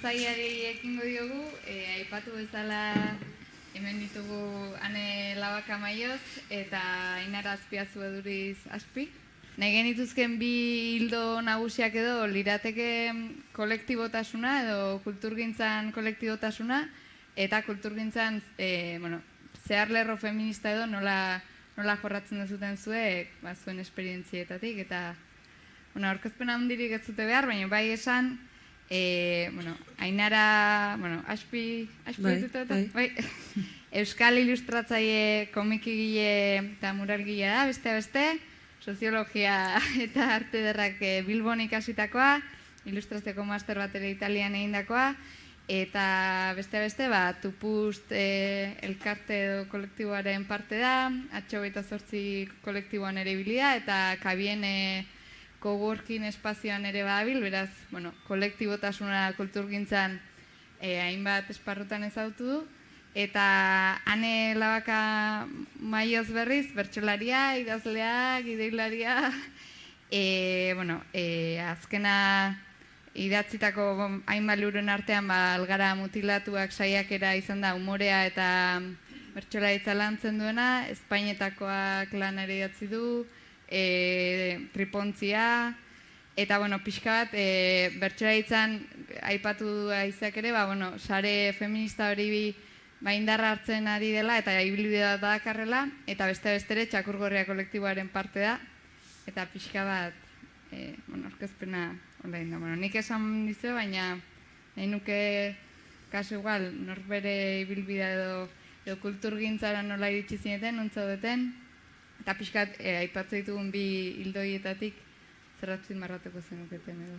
illustratzaileari ekingo diogu, aipatu bezala hemen ditugu Ane Labaka Maioz eta Ainara Azpiazu Eduriz Azpi. Nahi genituzken bi hildo nagusiak edo lirateke kolektibotasuna edo kulturgintzan kolektibotasuna eta kulturgintzan zeharlerro feminista edo nola jorratzen duzuten zuek zuen esperientzietatik eta aurkezpena handirik ez dute behar, baina bai esan Ainara, Azpi Euskal ilustratzaile, komikigile eta muralgilea da, beste, soziologia eta arte ederrak Bilbon ikasitakoa, ilustrazioko master bat ere Italian egindakoa, eta beste, Tupust elkarte edo kolektiboaren parte da, H28 kolektiboan ere bilia, eta Kabien coworking espazioan ere badabil, beraz, kolektibotasuna kulturgintzan hainbat esparrutan ezagutu du, eta Ane Labaka Maioz berriz, bertsolaria, idazlea, gideilaria, azkena idatzitako hainbat libururen artean algara mutilatuak saiakera izan da umorea eta bertsolaritza lantzen duena, Espainetakoak lan ere idatzi du, tripontzia, eta pixka bat bertsolaritzan aipatu du aizeak ere, sare feminista hori indarra hartzen ari dela eta ibilbidea da dakarrela, eta beste ere Txakurgorria kolektiboaren parte da, eta pixka bat aurkezpena online da. Nik esan dizu, baina nahi nuke kasu igual norbere ibilbidea edo kulturgintzara nola iritsi zineten, nontzaudeten, eta pixkat aipatzen ditugun bi hildoietatik zerratzen marratuko zenuketen edo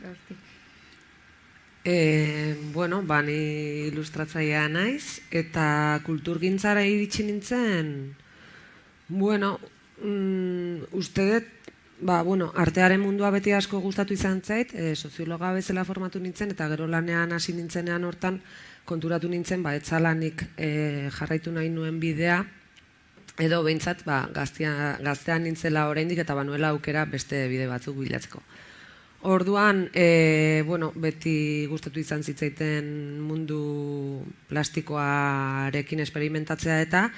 gauztik. Ni ilustratzailea naiz, eta kulturgintzara iritsi nintzen, uste dut, artearen mundua beti asko gustatu izan zait, soziologa bezala formatu nintzen, eta gero lanean hasi nintzenean hortan konturatu nintzen, etzalanik jarraitu nahi nuen bidea, edo behintzat gaztean nintzela oraindik eta banuela aukera beste bide batzuk bilatzeko. Orduan, beti gustatu izan zitzaiten mundu plastikoarekin esperimentatzea eta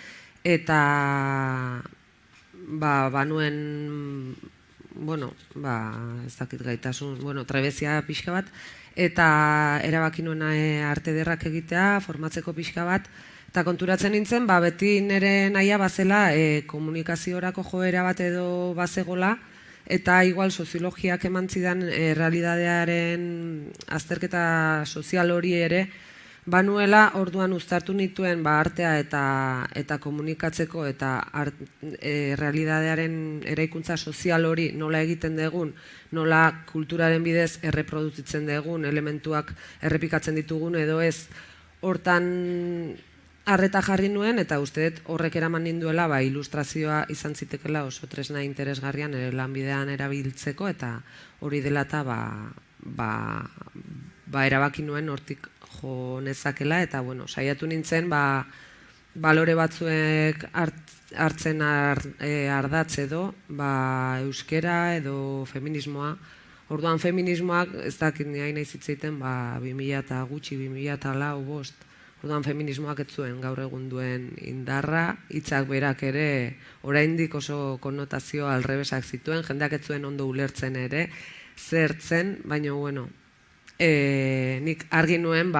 banuen, ez dakit gaitasun, trebezia pixka bat, eta erabaki nuen arte ederrak egitea, formatzeko pixka bat, eta konturatzen nintzen, beti nire nahia bazela komunikaziorako joera bat edo bazegola, eta igual soziologiak eman zidan realidadearen azterketa sozial hori ere, banuela orduan uztartu nituen artea eta komunikatzeko eta realidadearen eraikuntza sozial hori nola egiten dugun, nola kulturaren bidez erreproduzitzen dugun, elementuak errepikatzen ditugun edo ez, hortan arreta jarri nuen, eta uste dut horrek eraman ninduela ilustrazioa izan zitekela oso tresna interesgarrian lanbidean erabiltzeko, eta hori dela eta erabaki nuen hortik jo nezakela, eta saiatu nintzen balore batzuek hartzen ardatz edo euskera edo feminismoa. Orduan feminismoak ez dakit nahi nahi zitzaiten 2000 eta gutxi, 2000 eta lau bost. Orduan feminismoak ez zuen gaur egun duen indarra, hitzak berak ere oraindik oso konnotazio alrebesak zituen, jendeak ez zuen ondo ulertzen ere, zertzen, baina nik argi nuen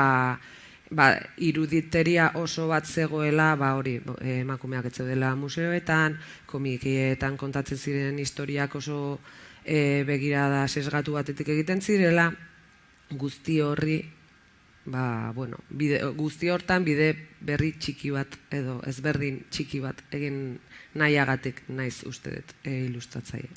iruditeria oso bat zegoela, hori emakumeak ez zeudela museoetan, komikietan kontatzen ziren historiak oso begirada sesgatu batetik egiten zirela, guzti horri guzti hortan bide berri txiki bat edo ezberdin txiki bat egin nahiagatik naiz uste dut ilustratzaile.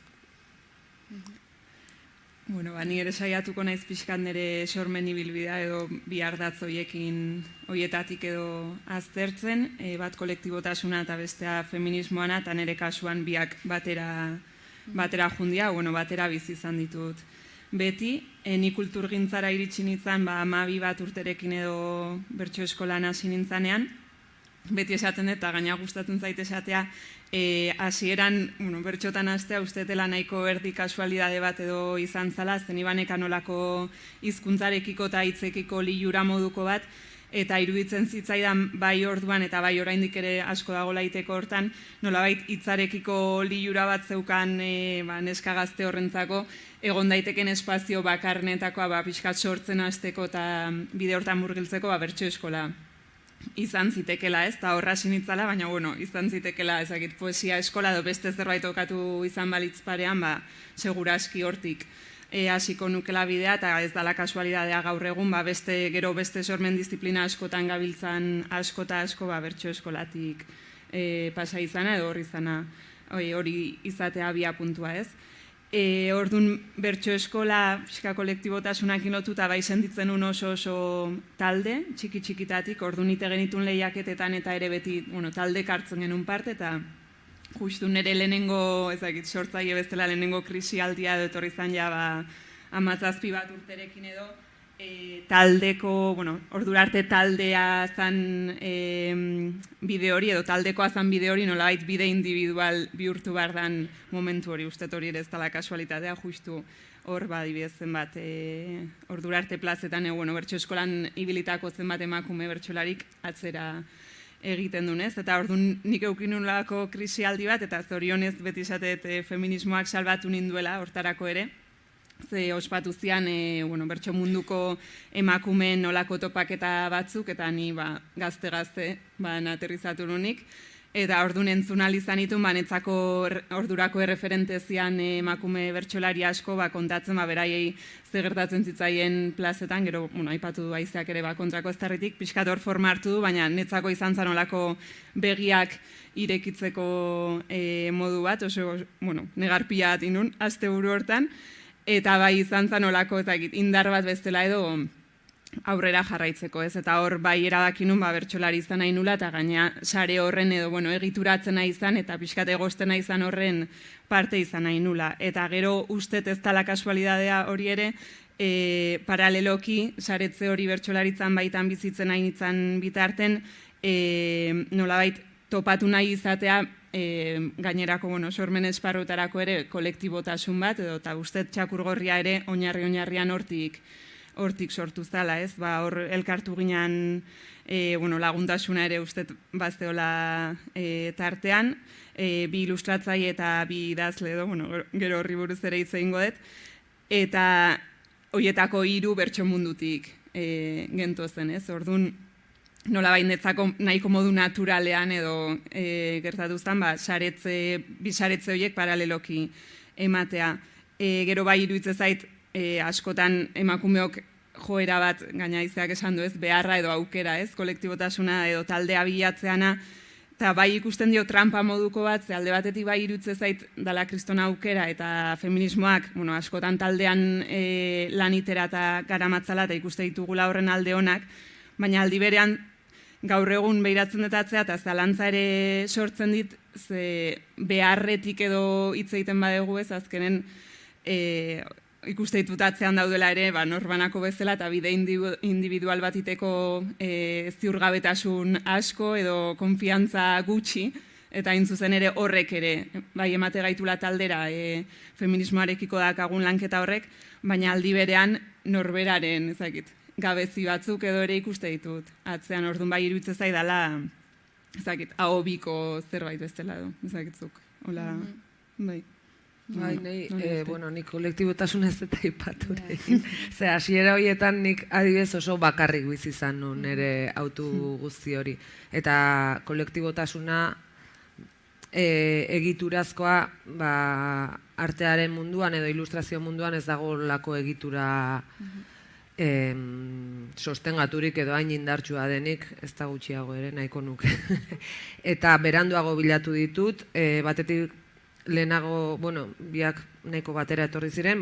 Ni ere saiatuko naiz pixkat nire sormen ibilbidea edo bi ardatz hoietatik edo aztertzen, bat kolektibotasuna eta bestea feminismoana, eta nire kasuan biak batera jundia, batera bizi izan ditut. Beti, ni kulturgintzara iritsi nintzen 12 bat urterekin edo bertso eskolan hasi nintzanean, beti esaten dut, eta gaina gustatzen zait esatea, hasieran, bertxotan hastea, ustetela nahiko erdi kasualidade bat edo izan zala, zen ibanek anolako hizkuntzarekiko eta hitzekiko lilura moduko bat, eta iruditzen zitzaidan bai orduan eta bai oraindik ere asko dago laiteko hortan, nolabait hitzarekiko lilura bat zeukan neska gazte horrentzako, egon daiteken espazio bakarnetakoa pixkat sortzen hasteko eta bide hortan murgiltzeko bertso eskola izan zitekela, ez, eta horra sinitzala, baina izan zitekela, ezakit, poesia eskola edo beste zerbait okatu izan balitz parean, seguraski hortik hasiko nukela bidea, eta ez dala kasualidadea gaur egun, gero beste sormen disiplina askotan gabiltzan asko eta asko bertso eskolatik pasa izana edo hori izatea abia puntua, ez. Orduan bertso eskola pixka kolektibotasunakin lotuta bai sentitzen un oso talde, txiki-txikitatik, orduan ite genitun lehiaketetan eta ere beti talde hartzen genuen parte, eta justu nire lehenengo, sortzaile bestela lehenengo krisialdia edo etorri zan ja 17 bat urterekin edo, taldeko, ordurarte taldea zan bide hori, edo taldekoa zan bide hori, nolabait bide individual bihurtu behar dan momentu hori, uste hori ere ez dala kasualitatea, justu hor adibidez zenbat ordurarte plazetan, bertso eskolan ibilitako zenbat emakume bertsolarik atzera egiten dunez, eta orduan nik eukin nolako krisialdi bat, eta zorionez beti esatet feminismoak salbatu ninduela hortarako ere, ze ospatu zian bertso munduko emakumeen nolako topaketa batzuk, eta ni gazte-gazte aterrizatu nunik, eta orduan entzun izan itun, netzako ordurako erreferente zian emakume bertsolari asko kontatzen beraiei ze gertatzen zitzaien plazetan, gero aipatu du aizeak ere kontrako eztarritik, pixkat hor forma hartu du, baina netzako izan zan olako begiak irekitzeko modu bat, oso negarpia atinun, asteburu hortan, eta bai izan zan olako indar bat bestela edo aurrera jarraitzeko, ez? Eta hor bai erabakinun bertsolari izan nahi nula, eta gaina sare horren edo egituratzen nahi izan, eta pixkat egosten nahi izan horren parte izan nahi nula. Eta gero ustet ez dala kasualidadea hori ere, paraleloki, saretze hori bertsolaritzan baitan bizitzen nahi nintzen bitarten, nolabait topatu nahi izatea, gainerako sormen esparrutarako ere kolektibotasun bat, edo eta ustet txakurgorria ere oinarrian hortik sortu zala, ez? Hor elkartu ginen laguntasuna ere ustet bazteola tartean, bi ilustratzaile eta bi idazle edo, gero horri buruz ere hitz egingo dut, eta horietako 3 bertso mundutik gentozen, ez? Orduan, nolabait netzako nahiko modu naturalean edo gertatu zen, bi saretze horiek paraleloki ematea. Gero bai iruditzen zait, askotan emakumeok joera bat, gaina izeak esan du ez, beharra edo aukera, ez, kolektibotasuna edo taldea bilatzeana, eta bai ikusten dio trampa moduko bat, ze alde batetik bai iruditzen zait dala kristona aukera, eta feminismoak, askotan taldean lanitera eta garamatzala, eta ikuste ditugula horren alde honak, baina aldi berean gaur egun behiratzen detatzea, eta zalantza ere sortzen dit, ze beharretik edo hitz egiten badegu ez, azkenen ikuste ditutatzean daudela ere, norbanako bezala, eta bide individual batiteko ziurgabetasun asko edo konfiantza gutxi, eta hain zuzen ere horrek ere, bai emate gaitula taldera feminismoarekiko dakagun lanketa horrek, baina aldi berean norberaren, ezakit, gabezi batzuk edo ere ikuste ditut. Atzean orduan bai iruditzen zaidala, ezakit, ahobiko zerbait bestela edo, ezakitzuk. Hola, bai. Bai, nik kolektibotasun ez eta ipatu. Ze, hasiera horietan nik adibidez oso bakarrik bizi izan nun nire autu guzti hori. Eta kolektibotasuna egiturazkoa artearen munduan edo ilustrazio munduan ez dago lako egitura sostengaturik edo hain indartsua denik, ez da gutxiago ere, nahiko nuke. Eta beranduago bilatu ditut, batetik lehenago, biak nahiko batera etorri ziren,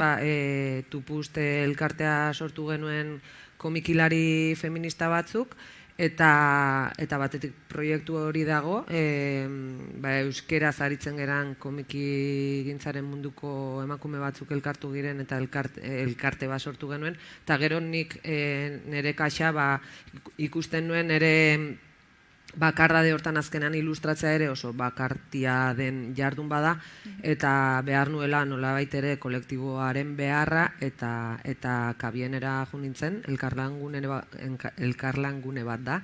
Tupuste elkartea sortu genuen komikilari feminista batzuk, eta batetik proiektu hori dago, euskeraz aritzen geran komiki gintzaren munduko emakume batzuk elkartu giren eta elkarte bat sortu genuen, eta gero nik nire kaxa ikusten nuen nire bakardade hortan azkenan ilustratzea ere oso bakartia den jardun bada, eta behar nuela nolabait ere kolektiboaren beharra eta kabienera jo nintzen, elkarlangune bat da,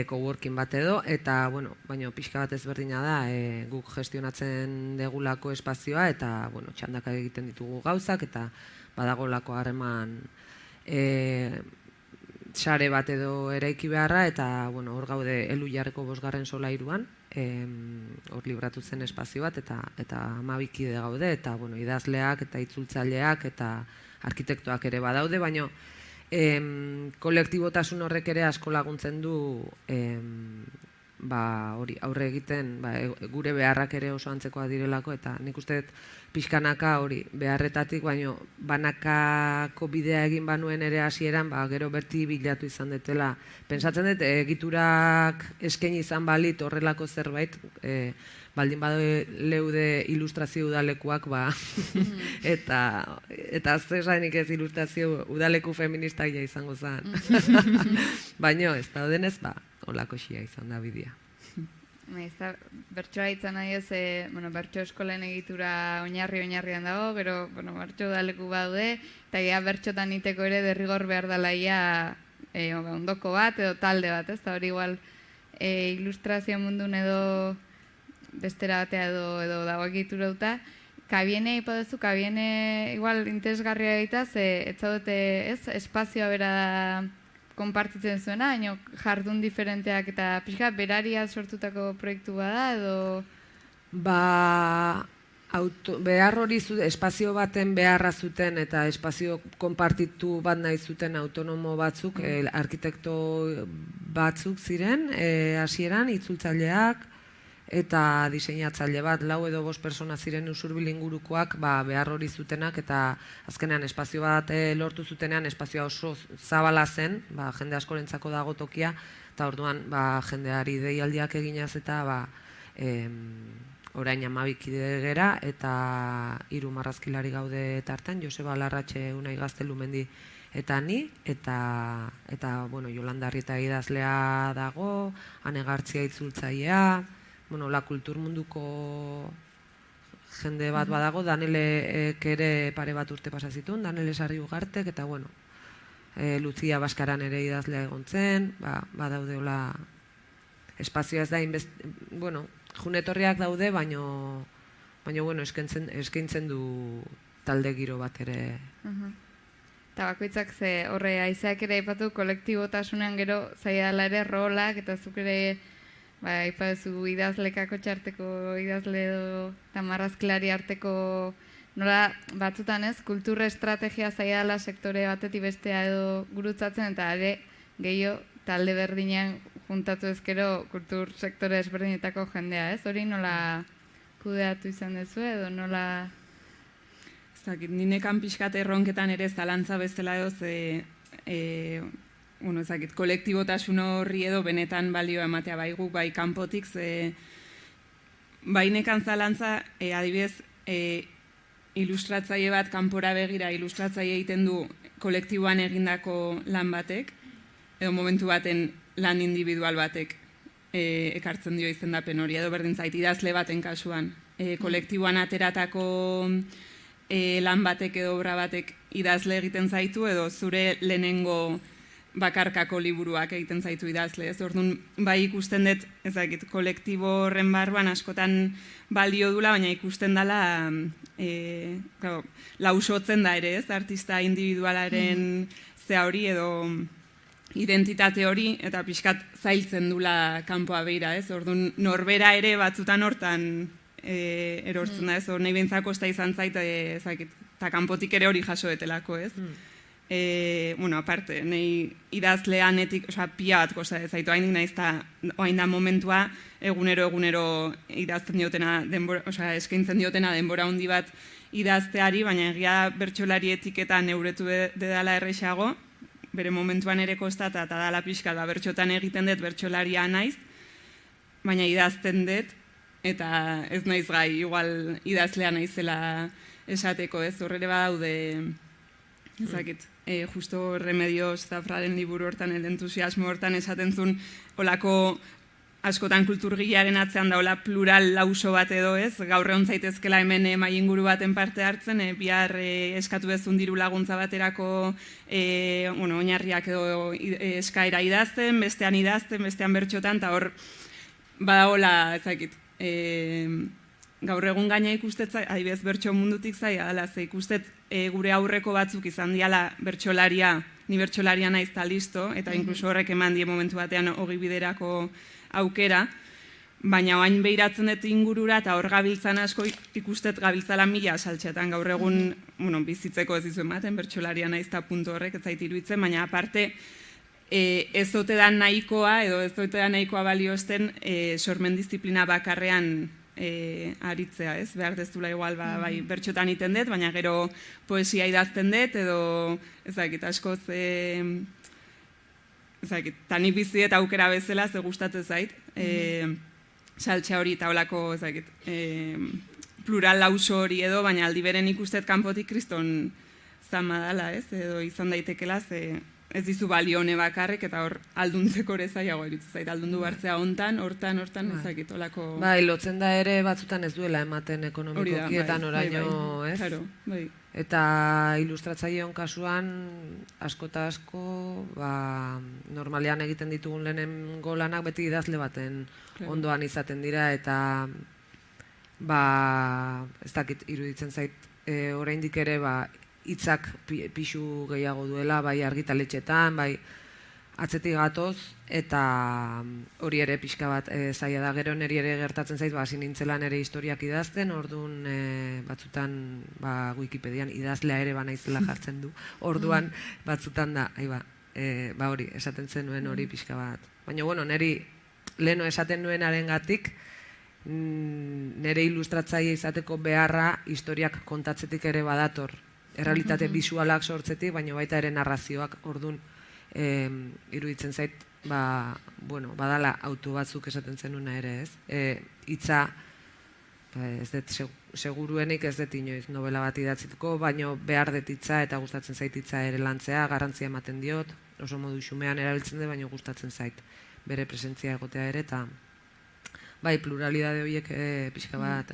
coworking bat edo, eta, bueno, baina pixka bat ezberdina da, guk gestionatzen degulako espazioa, eta, bueno, txandaka egiten ditugu gauzak, eta badagolako harreman sare bat edo eraiki beharra, eta, bueno, hor gaude Elu Jarreko 5. solairuan, hor libratu zen espazio bat, eta 12 kide gaude, eta, bueno, idazleak, eta itzultzaileak, eta arkitektoak ere badaude, baina kolektibotasun horrek ere asko laguntzen du hori aurre egiten, gure beharrak ere oso antzekoa direlako, eta nik uste pixkanaka hori beharretatik, baino banakako bidea egin banuen ere hasieran, gero berti bilatu izan detela. Pentsatzen dut, egiturak eskaini izan balit horrelako zerbait, baldin badaude ilustrazio udalekuak, eta zesanik ez ilustrazio udaleku feministaia izango zen. Baina ez daudenez, holako xia izan da bidea. Bertsoa izan nahi ez, bertso eskolen egitura oinarrian dago, gero bertso udaleku badaude, eta bertxotan iteko ere derrigor behar dalaia ondoko bat edo talde bat, ez da hori igual ilustrazio mundun edo bestera batea edo dago egitura duta. Kabiene ipadezu, kabiene igual interesgarria egita, ez zaudete espazioa bera da konpartitzen zuena, baina jardun diferenteak eta pixka beraria sortutako proiektu bada edo? Behar hori espazio baten beharra zuten eta espazio konpartitu bat nahi zuten autonomo batzuk, arkitekto batzuk ziren, hasieran itzultzaileak eta diseinatzaile bat, 4 edo 5 persona ziren Usurbil ingurukoak behar hori zutenak, eta azkenean espazio bat lortu zutenean, espazioa oso zabala zen, jende askorentzako dago tokia, eta orduan jendeari deialdiak eginaz eta orain 12 kide gera, eta 3 marrazkilari gaude tartean, Joseba Larratxe, Unai Gaztelumendi eta ni, eta Jolanda Arrieta idazlea dago, Ane Gartzia itzultzailea, la kultur munduko jende bat badago, Danelek ere pare bat urte pasa zituen, Danele Sarri Ugartek, eta Lucia Baskaran ere idazlea egon zen, badaude hola espazioa ez da, junetorriak daude, baino eskaintzen du talde giro bat ere. Eta bakoitzak horre aizeak ere aipatu kolektibotasunean gero zaila dela ere rolak, eta zuk ere ipadezu idazlekako txarteko idazle edo eta marrazkilari arteko nola batzutan ez, kultura estrategia zaila dela sektore batetik bestea edo gurutzatzen, eta ere gehiago talde berdinean juntatu ezkero kultur sektore ezberdinetako jendea, ez? Hori nola kudeatu izan duzu edo nola? Ninekan pixkat erronketan ere zalantza bezala edo kolektibotasun horri edo benetan balioa ematea guk bai kanpotik, nekan zalantza, adibidez, ilustratzaile bat kanpora begira ilustratzaile egiten du kolektiboan egindako lan batek, edo momentu baten lan individual batek ekartzen dio izendapen hori, edo berdin zait, idazle baten kasuan. Kolektiboan ateratako lan batek edo obra batek idazle egiten zaitu, edo zure lehenengo bakarkako liburuak egiten zaitu idazle. Orduan, bai ikusten dut, kolektibo horren barruan askotan balio dula, baina ikusten dela lausotzen da ere, artista individualaren zea hori edo identitate hori, eta pixkat zailtzen dula kanpoa beira. Orduan, norbera ere batzutan hortan erortzen da, nahi bentzako ez da izan zait, eta kanpotik ere hori jasoetelako, ez? Aparte, nahi idazleanetik, pia bat kosta zaitu hain nahiz eta hain da momentua egunero idazten diotena, eskaintzen diotena denbora handi bat idazteari, baina egia bertsolari eta neuretu dedala errexago, bere momentuan ere kostata eta dala pixka da bertxotan egiten dut bertsolaria naiz, baina idazten dut, eta ez naiz gai, igual idazlea naizela esateko, ez horrele badaude, ezakit, justo Remedios Zafraren liburu hortan, el entusiasmo hortan esaten zuen, olako askotan kulturgilearen atzean daula plural lauso bat edo ez, gaur egon zaitezkela hemen mahai inguru baten parte hartzen, bihar eskatu bezun diru laguntza baterako oinarriak edo eskaera idazten, bestean bertxotan, eta hor badagola, ezakit, gaur egun gaina ikustet, adibidez bertso mundutik zaila dela, ze ikustet gure aurreko batzuk izan diala bertsolaria, ni bertsolaria naiz ta listo, eta inkluso horrek eman die momentu batean ogi biderako aukera, baina oain behiratzen dut ingurura eta hor gabiltzan asko ikustet gabiltzala mila saltxetan gaur egun bizitzeko ez dizu ematen, bertsolaria naiz ta puntu horrek ez zait iruditzen, baina aparte ez ote da nahikoa edo ez ote da nahikoa balioesten sormen disiplina bakarrean aritzea, ez? Behar dezula igual, bai, bertxotan iten dut, baina gero poesia idazten dut, edo, ezakit, askoz, ezakit, tani bizi eta aukera bezala, ze gustatzen zait, saltxa hori eta olako, ezakit, plural lauso hori edo, baina aldi beren ikustet kanpotik kriston zama dala, ez? Edo izan daitekela, ze ez dizu balio hone bakarrek, eta hor alduntzeko ere zailago iruditzen zait, aldundu bartzea hontan, hortan, ezakit, olako... Bai, lotzen da ere batzutan ez duela ematen ekonomikoki eta noraino, ez? Claro, bai. Eta ilustratzaileon kasuan, asko eta asko, normalean egiten ditugun lehenengo lanak beti idazle baten ondoan izaten dira, eta ez dakit iruditzen zait, oraindik ere, hitzak pixu gehiago duela, bai argitaletxetan, bai atzetik gatoz, eta hori ere pixka bat zaila da, gero niri ere gertatzen zait, hasi nintzela nire historiak idazten, orduan batzutan Wikipedian idazlea ere banaizela jartzen du, orduan batzutan da, hori, esaten zenuen hori pixka bat. Baina, bueno, niri leheno esaten nuenaren gatik, nire ilustratzaile izateko beharra historiak kontatzetik ere badator, errealitate bisualak sortzetik, baina baita ere narrazioak, orduan iruditzen zait, badala auto batzuk esaten zenuna ere, ez? Hitza, ez dut seguruenik ez dut inoiz novela bat idatzituko, baina behar dut hitza eta gustatzen zait hitza ere lantzea, garrantzia ematen diot, oso modu xumean erabiltzen dut, baina gustatzen zait bere presentzia egotea ere, eta bai, pluralidade horiek pixka bat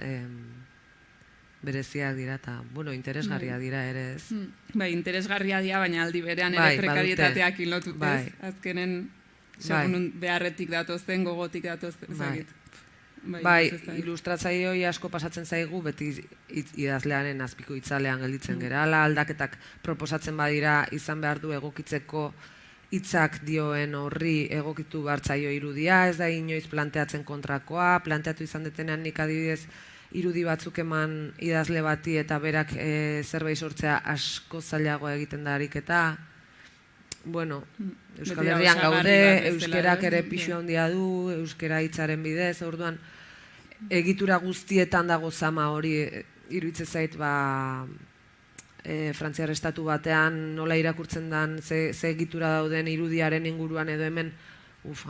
bereziak dira, eta, interesgarria dira ere, ez? Bai, interesgarria dira, baina aldi berean ere prekarietateak ilotut, ez? Azkenen, segun beharretik datozten, gogotik datozten, ezagit. Bai, ilustratzaile asko pasatzen zaigu, beti idazlearen azpiko itzalean gelditzen gerala, aldaketak proposatzen badira izan behar du egokitzeko hitzak dioen horri egokitu behartzaio irudia, ez da inoiz planteatzen kontrakoa, planteatu izan detenean nik adibidez irudi batzuk eman idazle bati eta berak zerbait sortzea asko zailagoa egiten da ariketa. Euskal Herrian gaude, euskerak ere pixu handia du, euskera hitzaren bidez, orduan egitura guztietan dago zama hori iruditzen zait, Frantziar estatu batean nola irakurtzen den, ze egitura dauden irudiaren inguruan edo hemen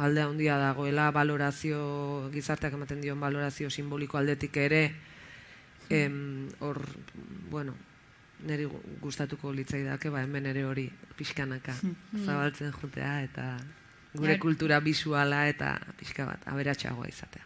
alde handia dagoela, valorazio, gizarteak ematen dion valorazio simboliko aldetik ere, hor, niri gustatuko litzaidake, hemen ere hori pixkanaka zabaltzen jotea, eta gure kultura bisuala eta pixka bat aberatsagoa izatea.